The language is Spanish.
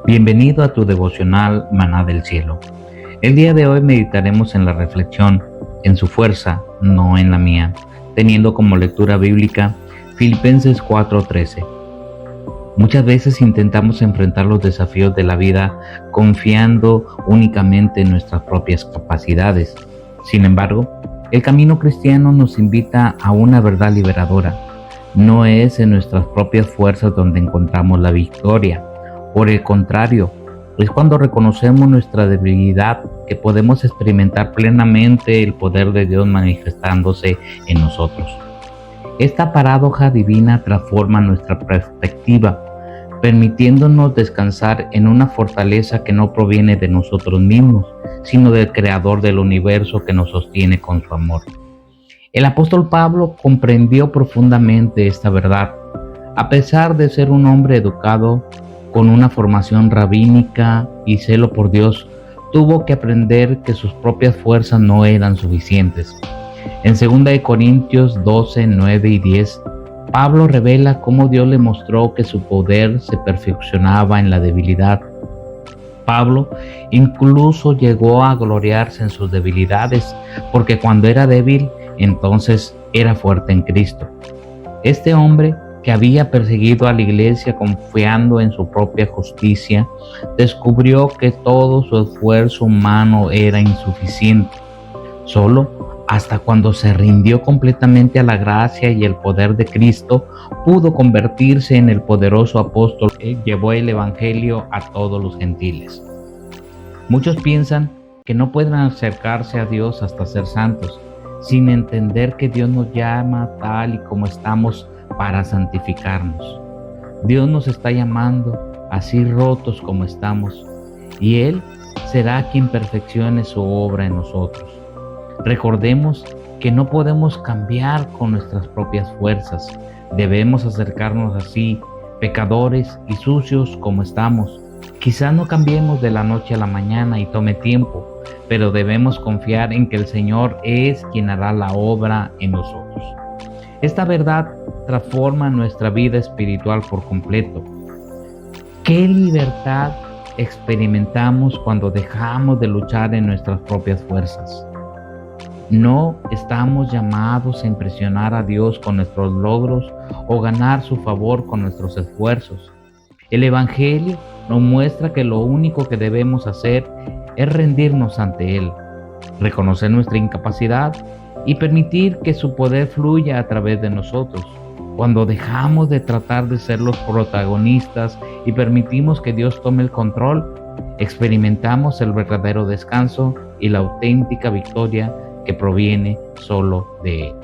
Bienvenido a tu devocional Maná del Cielo. El día de hoy meditaremos en la reflexión en su fuerza, no en la mía, teniendo como lectura bíblica Filipenses 4:13. Muchas veces intentamos enfrentar los desafíos de la vida confiando únicamente en nuestras propias capacidades. Sin embargo, el camino cristiano nos invita a una verdad liberadora. No es en nuestras propias fuerzas donde encontramos la victoria. Por el contrario, es cuando reconocemos nuestra debilidad que podemos experimentar plenamente el poder de Dios manifestándose en nosotros. Esta paradoja divina transforma nuestra perspectiva, permitiéndonos descansar en una fortaleza que no proviene de nosotros mismos, sino del Creador del universo que nos sostiene con su amor. El apóstol Pablo comprendió profundamente esta verdad. A pesar de ser un hombre educado, con una formación rabínica y celo por Dios, tuvo que aprender que sus propias fuerzas no eran suficientes. En 2 Corintios 12, 9 y 10, Pablo revela cómo Dios le mostró que su poder se perfeccionaba en la debilidad. Pablo incluso llegó a gloriarse en sus debilidades, porque cuando era débil, entonces era fuerte en Cristo. Este hombre, que había perseguido a la iglesia confiando en su propia justicia, descubrió que todo su esfuerzo humano era insuficiente. Solo hasta cuando se rindió completamente a la gracia y el poder de Cristo, pudo convertirse en el poderoso apóstol que llevó el evangelio a todos los gentiles. Muchos piensan que no pueden acercarse a Dios hasta ser santos, sin entender que Dios nos llama tal y como estamos para santificarnos. Dios nos está llamando así rotos como estamos, y Él será quien perfeccione su obra en nosotros. Recordemos que no podemos cambiar con nuestras propias fuerzas. Debemos acercarnos así, pecadores y sucios como estamos. Quizá no cambiemos de la noche a la mañana y tome tiempo, pero debemos confiar en que el Señor es quien hará la obra en nosotros. Esta verdad transforma nuestra vida espiritual por completo. ¿Qué libertad experimentamos cuando dejamos de luchar en nuestras propias fuerzas? No estamos llamados a impresionar a Dios con nuestros logros o ganar su favor con nuestros esfuerzos. El Evangelio nos muestra que lo único que debemos hacer es rendirnos ante Él, reconocer nuestra incapacidad y permitir que su poder fluya a través de nosotros. Cuando dejamos de tratar de ser los protagonistas y permitimos que Dios tome el control, experimentamos el verdadero descanso y la auténtica victoria que proviene solo de Él.